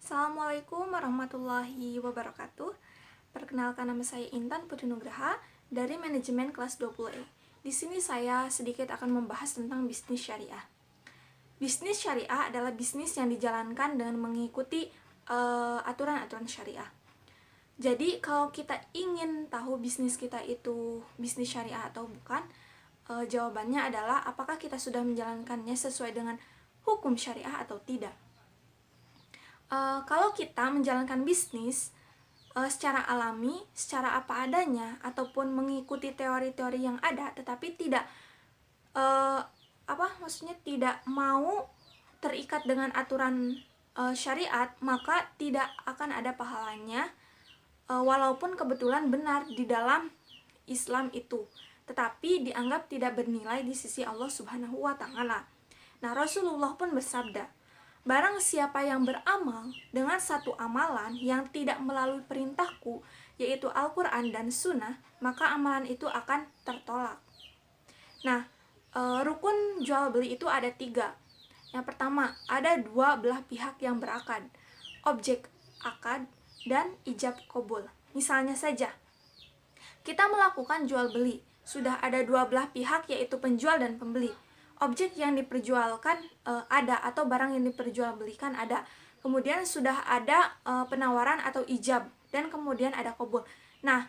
Assalamualaikum warahmatullahi wabarakatuh. Perkenalkan, nama saya Intan Putri Nugraha dari manajemen kelas 20E. Di sini saya sedikit akan membahas tentang bisnis syariah. Bisnis syariah adalah bisnis yang dijalankan dengan mengikuti aturan-aturan syariah. Jadi kalau kita ingin tahu bisnis kita itu bisnis syariah atau bukan, jawabannya adalah apakah kita sudah menjalankannya sesuai dengan hukum syariah atau tidak. Kalau kita menjalankan bisnis secara alami, secara apa adanya, ataupun mengikuti teori-teori yang ada, tetapi tidak tidak mau terikat dengan aturan syariat, maka tidak akan ada pahalanya, walaupun kebetulan benar di dalam Islam itu, tetapi dianggap tidak bernilai di sisi Allah Subhanahu wa Ta'ala. Nah, Rasulullah pun bersabda, barang siapa yang beramal dengan satu amalan yang tidak melalui perintahku, yaitu Al-Quran dan Sunnah, maka amalan itu akan tertolak. Nah, rukun jual beli itu ada 3. Yang pertama, ada 2 belah pihak yang berakad, objek akad dan ijab qabul. Misalnya saja, kita melakukan jual beli, sudah ada 2 belah pihak, yaitu penjual dan pembeli. Objek yang diperjualkan ada, atau barang yang diperjualbelikan ada. Kemudian sudah ada penawaran atau ijab, dan kemudian ada qabul. Nah,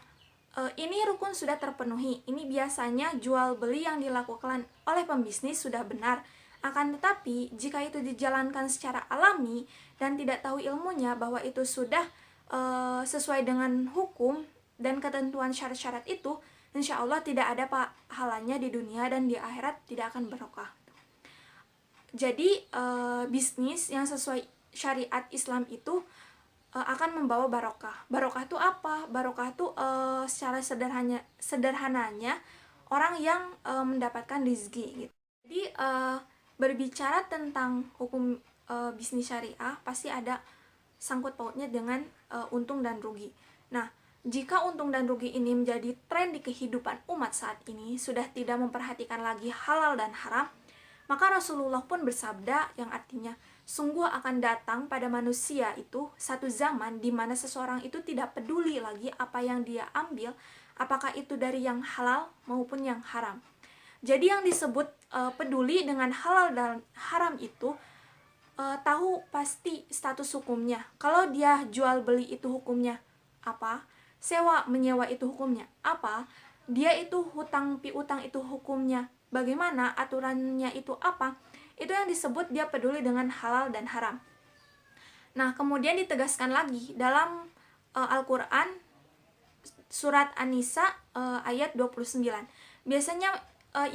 ini rukun sudah terpenuhi. Ini biasanya jual beli yang dilakukan oleh pembisnis sudah benar. Akan tetapi, jika itu dijalankan secara alami dan tidak tahu ilmunya bahwa itu sudah sesuai dengan hukum dan ketentuan syarat-syarat itu, insya Allah tidak ada pahalanya di dunia, dan di akhirat tidak akan barokah. Jadi bisnis yang sesuai syariat Islam itu akan membawa barokah. Barokah itu apa? Barokah itu secara sederhananya orang yang mendapatkan rezeki gitu. Jadi berbicara tentang hukum bisnis syariah pasti ada sangkut pautnya dengan untung dan rugi. Nah, jika untung dan rugi ini menjadi tren di kehidupan umat saat ini, sudah tidak memperhatikan lagi halal dan haram, maka Rasulullah pun bersabda yang artinya, sungguh akan datang pada manusia itu satu zaman di mana seseorang itu tidak peduli lagi apa yang dia ambil, apakah itu dari yang halal maupun yang haram. Jadi yang disebut peduli dengan halal dan haram itu, tahu pasti status hukumnya. Kalau dia jual beli itu hukumnya apa? Sewa menyewa itu hukumnya apa? Dia itu hutang piutang itu hukumnya bagaimana? Aturannya itu apa? Itu yang disebut dia peduli dengan halal dan haram. Nah, kemudian ditegaskan lagi dalam Al-Quran surat An-Nisa ayat 29. Biasanya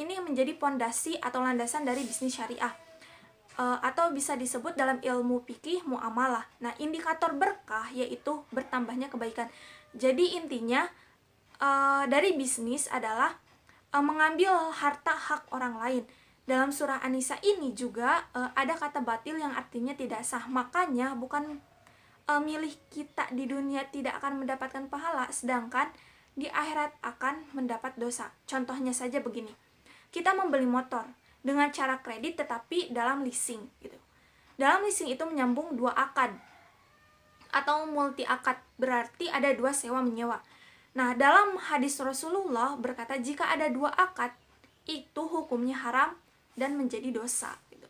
ini menjadi pondasi atau landasan dari bisnis syariah, atau bisa disebut dalam ilmu fikih muamalah. Nah, indikator berkah yaitu bertambahnya kebaikan. Jadi intinya dari bisnis adalah mengambil harta hak orang lain. Dalam surah An-Nisa ini juga ada kata batil yang artinya tidak sah. Makanya bukan milih kita di dunia tidak akan mendapatkan pahala, sedangkan di akhirat akan mendapat dosa. Contohnya saja begini, kita membeli motor dengan cara kredit tetapi dalam leasing gitu. Dalam leasing itu menyambung 2 akad atau multi akad, berarti ada 2 sewa menyewa. Nah, dalam hadis Rasulullah berkata jika ada 2 akad itu hukumnya haram dan menjadi dosa gitu.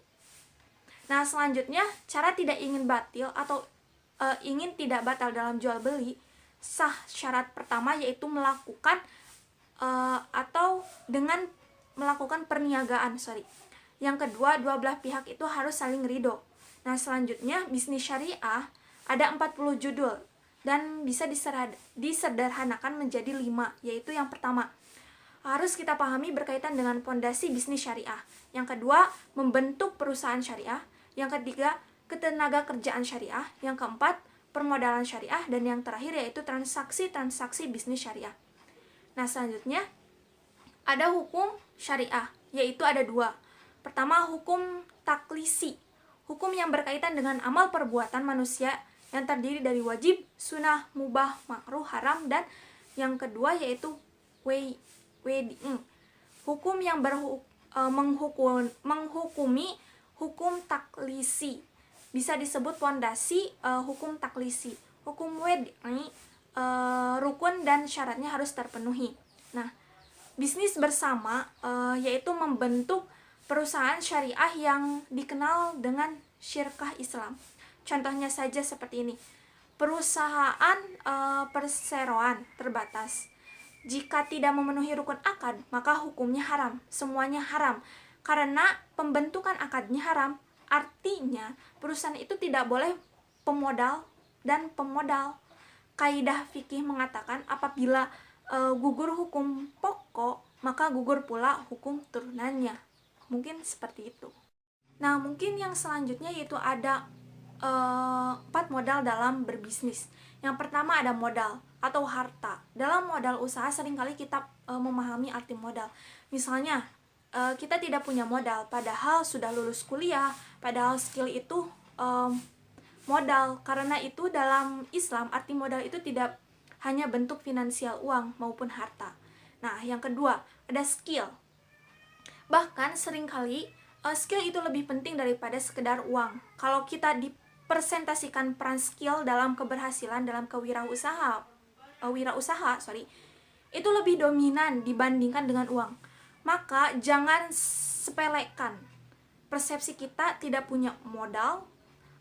Nah, selanjutnya cara tidak ingin batil atau ingin tidak batal dalam jual beli sah, syarat pertama yaitu melakukan atau dengan melakukan perniagaan, Yang kedua, 2 belah pihak itu harus saling ridho. Nah, selanjutnya bisnis syariah ada 40 judul dan bisa disederhanakan menjadi 5, yaitu yang pertama, harus kita pahami berkaitan dengan pondasi bisnis syariah. Yang kedua, membentuk perusahaan syariah. Yang ketiga, ketenaga kerjaan syariah. Yang keempat, permodalan syariah. Dan yang terakhir yaitu transaksi-transaksi bisnis syariah. Nah, selanjutnya ada hukum syariah, yaitu ada 2. Pertama, hukum taklisi, hukum yang berkaitan dengan amal perbuatan manusia yang terdiri dari wajib, sunnah, mubah, makruh, haram. Dan yang kedua yaitu wedding, hukum yang menghukumi hukum taklisi, bisa disebut pondasi hukum taklisi. Hukum WDI rukun dan syaratnya harus terpenuhi. Nah, bisnis bersama yaitu membentuk perusahaan syariah yang dikenal dengan syirkah Islam. Contohnya saja seperti ini. Perusahaan perseroan terbatas. Jika tidak memenuhi rukun akad, maka hukumnya haram. Semuanya haram. Karena pembentukan akadnya haram, artinya perusahaan itu tidak boleh pemodal dan pemodal. Kaidah fikih mengatakan apabila gugur hukum pokok, maka gugur pula hukum turunannya. Mungkin seperti itu. Nah, mungkin yang selanjutnya yaitu ada 4 modal dalam berbisnis. Yang pertama ada modal atau harta. Dalam modal usaha seringkali kita memahami arti modal. Misalnya, kita tidak punya modal, padahal sudah lulus kuliah, padahal skill itu modal. Karena itu dalam Islam arti modal itu tidak hanya bentuk finansial uang maupun harta. Nah, yang kedua ada skill. Bahkan seringkali skill itu lebih penting daripada sekedar uang. Kalau kita dipresentasikan peran skill dalam keberhasilan dalam wirausaha, itu lebih dominan dibandingkan dengan uang. Maka jangan sepelekan persepsi kita tidak punya modal.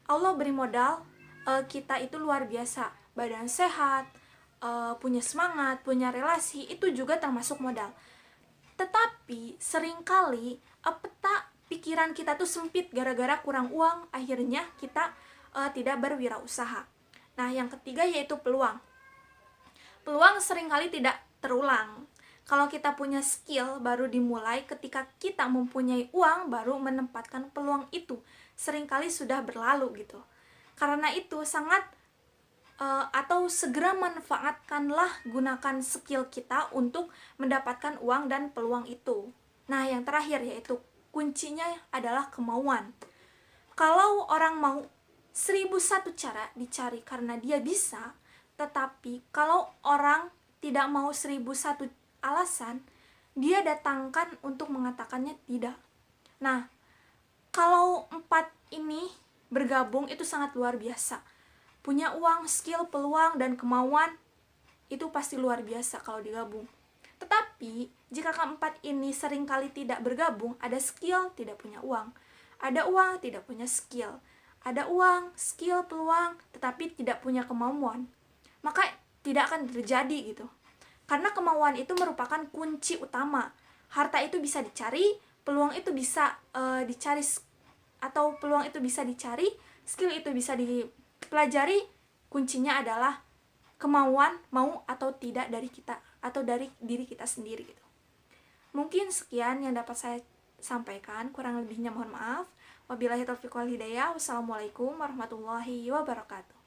Allah beri modal, kita itu luar biasa, badan sehat, punya semangat, punya relasi, itu juga termasuk modal. Tetapi seringkali peta pikiran kita tuh sempit gara-gara kurang uang, akhirnya kita tidak berwirausaha. Nah, yang ketiga yaitu peluang. Peluang seringkali tidak terulang. Kalau kita punya skill baru dimulai, ketika kita mempunyai uang baru menempatkan peluang itu. Seringkali sudah berlalu gitu. Karena itu sangat atau segera manfaatkanlah, gunakan skill kita untuk mendapatkan uang dan peluang itu. Nah, yang terakhir yaitu kuncinya adalah kemauan. Kalau orang mau 1001 cara dicari karena dia bisa, tetapi kalau orang tidak mau 1001 alasan, dia datangkan untuk mengatakannya tidak. Nah, kalau 4 ini bergabung itu sangat luar biasa. Punya uang, skill, peluang, dan kemauan itu pasti luar biasa kalau digabung. Tetapi, jika keempat ini seringkali tidak bergabung, ada skill, tidak punya uang. Ada uang, tidak punya skill. Ada uang, skill, peluang, tetapi tidak punya kemauan. Maka tidak akan terjadi gitu. Karena kemauan itu merupakan kunci utama. Harta itu bisa dicari, peluang itu bisa dicari, atau peluang itu bisa dicari, skill itu bisa dipelajari. Kuncinya adalah kemauan, mau atau tidak dari kita, atau dari diri kita sendiri gitu. Mungkin sekian yang dapat saya sampaikan, kurang lebihnya mohon maaf. Wabillahi taufiq wal hidayah. Wassalamualaikum warahmatullahi wabarakatuh.